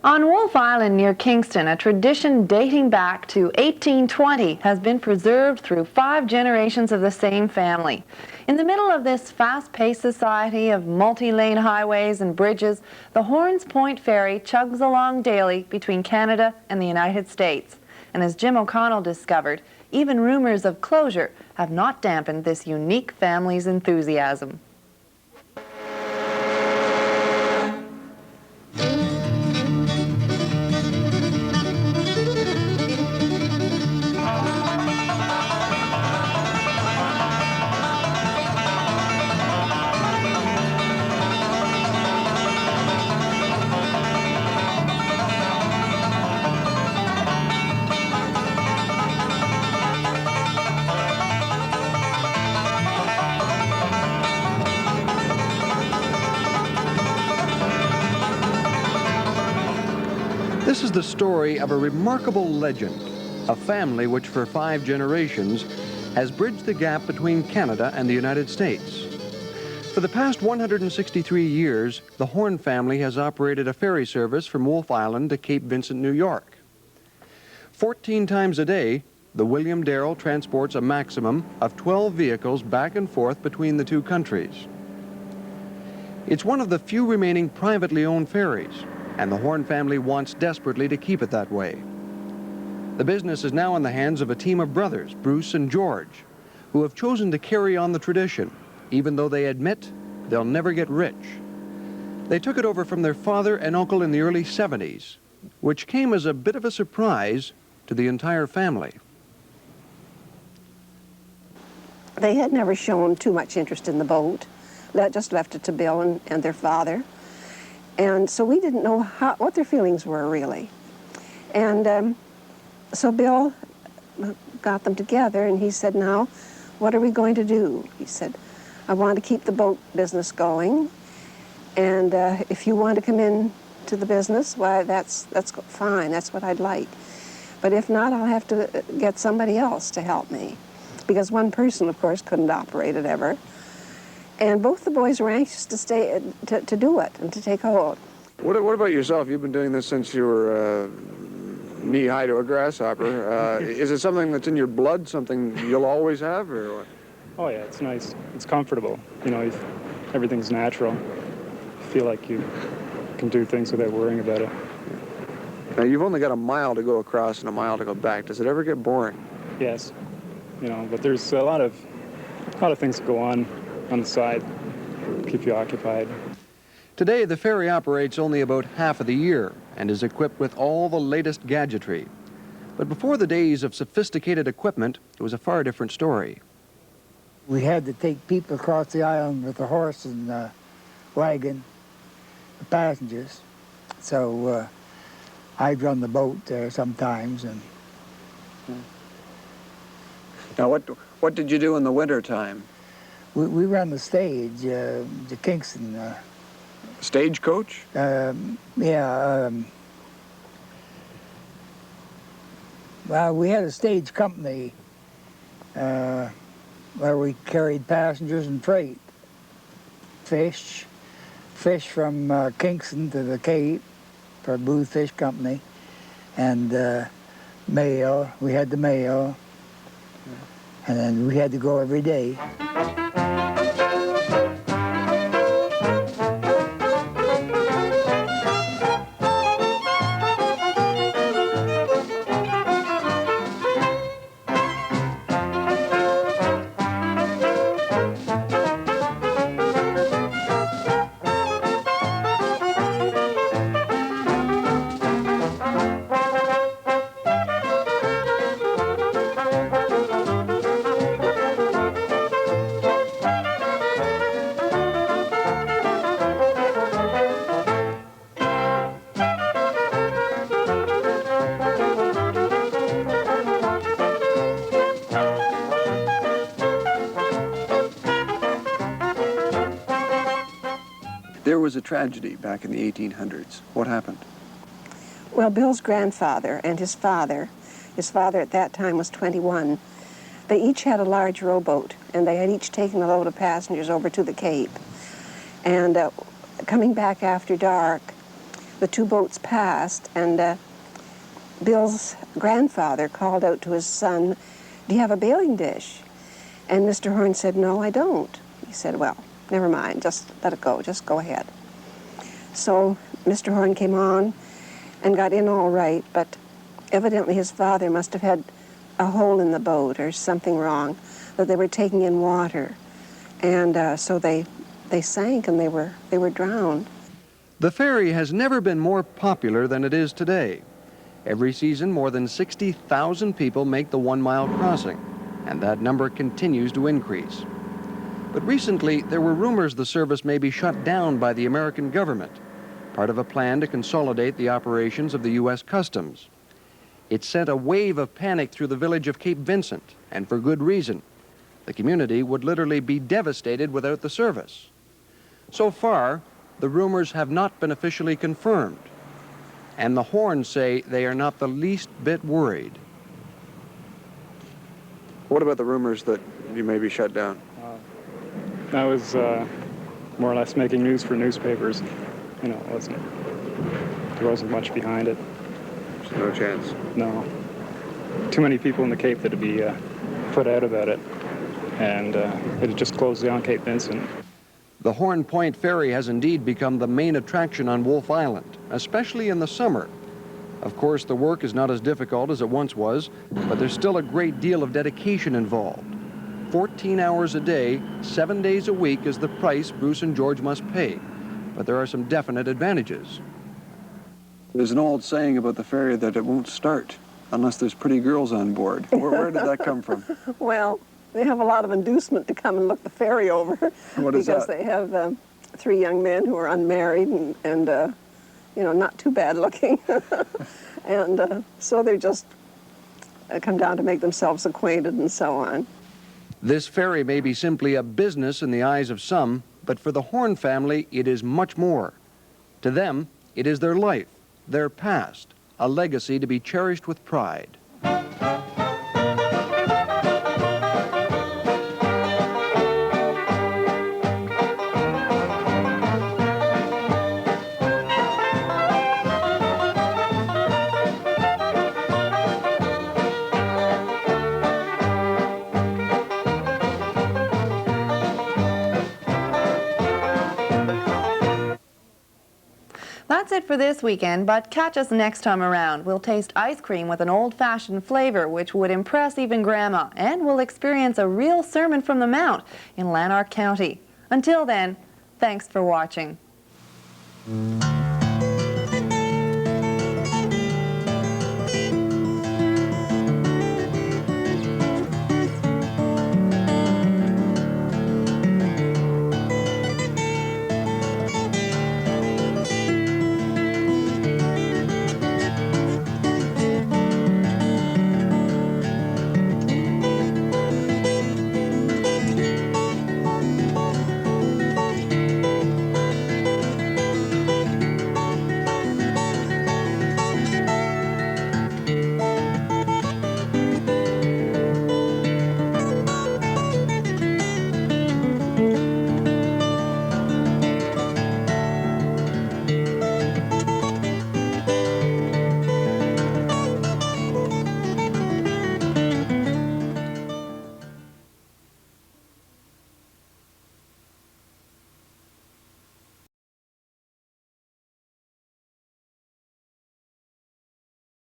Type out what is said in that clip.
On Wolfe Island near Kingston, a tradition dating back to 1820 has been preserved through 5 generations of the same family. In the middle of this fast-paced society of multi-lane highways and bridges, the Horns Point Ferry chugs along daily between Canada and the United States. And as Jim O'Connell discovered, even rumors of closure have not dampened this unique family's enthusiasm. This is the story of a remarkable legend, a family which for 5 generations has bridged the gap between Canada and the United States. For the past 163 years, the Horne family has operated a ferry service from Wolfe Island to Cape Vincent, New York. 14 times a day, the William Darrell transports a maximum of 12 vehicles back and forth between the two countries. It's one of the few remaining privately owned ferries, and the Horne family wants desperately to keep it that way. The business is now in the hands of a team of brothers, Bruce and George, who have chosen to carry on the tradition, even though they admit they'll never get rich. They took it over from their father and uncle in the early 70s, which came as a bit of a surprise to the entire family. They had never shown too much interest in the boat. Just left it to Bill and their father. And so we didn't know what their feelings were, really. And so Bill got them together, and he said, now, what are we going to do? He said, I want to keep the boat business going, and if you want to come in to the business, why, that's fine, that's what I'd like. But if not, I'll have to get somebody else to help me, because one person, of course, couldn't operate it ever. And both the boys were anxious to stay, to do it and to take hold. What about yourself? You've been doing this since you were knee-high to a grasshopper. Is it something that's in your blood, something you'll always have, or what? Oh yeah, it's nice. It's comfortable. You know, everything's natural. You feel like you can do things without worrying about it. Now, you've only got a mile to go across and a mile to go back. Does it ever get boring? Yes. You know, but there's a lot of things that go on the side, keep you occupied. Today, the ferry operates only about half of the year and is equipped with all the latest gadgetry. But before the days of sophisticated equipment, it was a far different story. We had to take people across the island with a horse and wagon, the passengers. So I'd run the boat there sometimes. And now, what did you do in the winter time? We ran the stage to Kingston. Stagecoach? Yeah. Well, we had a stage company where we carried passengers and freight. Fish from Kingston to the Cape for Booth Fish Company, and mail. We had the mail, and then we had to go every day. There was a tragedy back in the 1800s. What happened? Well, Bill's grandfather and his father at that time was 21, they each had a large rowboat, and they had each taken a load of passengers over to the Cape. And coming back after dark, the two boats passed, and Bill's grandfather called out to his son, "Do you have a bailing dish?" And Mr. Horne said, "No, I don't." He said, "Well, never mind, just let it go, just go ahead." So Mr. Horne came on and got in all right, but evidently his father must have had a hole in the boat or something wrong, that they were taking in water. And so they sank and they were drowned. The ferry has never been more popular than it is today. Every season, more than 60,000 people make the 1-mile crossing, and that number continues to increase. But recently, there were rumors the service may be shut down by the American government, part of a plan to consolidate the operations of the U.S. Customs. It sent a wave of panic through the village of Cape Vincent, and for good reason. The community would literally be devastated without the service. So far, the rumors have not been officially confirmed, and the Hornes say they are not the least bit worried. What about the rumors that you may be shut down? That was more or less making news for newspapers. You know, there wasn't much behind it. There's no chance. No. Too many people in the Cape that'd be put out about it. And it had just closed down Cape Vincent. The Horn Point Ferry has indeed become the main attraction on Wolfe Island, especially in the summer. Of course, the work is not as difficult as it once was, but there's still a great deal of dedication involved. 14 hours a day, 7 days a week is the price Bruce and George must pay. But there are some definite advantages. There's an old saying about the ferry that it won't start unless there's pretty girls on board. Where did that come from? Well, they have a lot of inducement to come and look the ferry over. What is because that? They have 3 young men who are unmarried and you know, not too bad looking. And so they just come down to make themselves acquainted and so on. This ferry may be simply a business in the eyes of some, but for the Horne family, it is much more. To them, it is their life, their past, a legacy to be cherished with pride. That's it for this weekend, but catch us next time around. We'll taste ice cream with an old-fashioned flavor which would impress even Grandma, and we'll experience a real Sermon from the Mount in Lanark County. Until then, thanks for watching.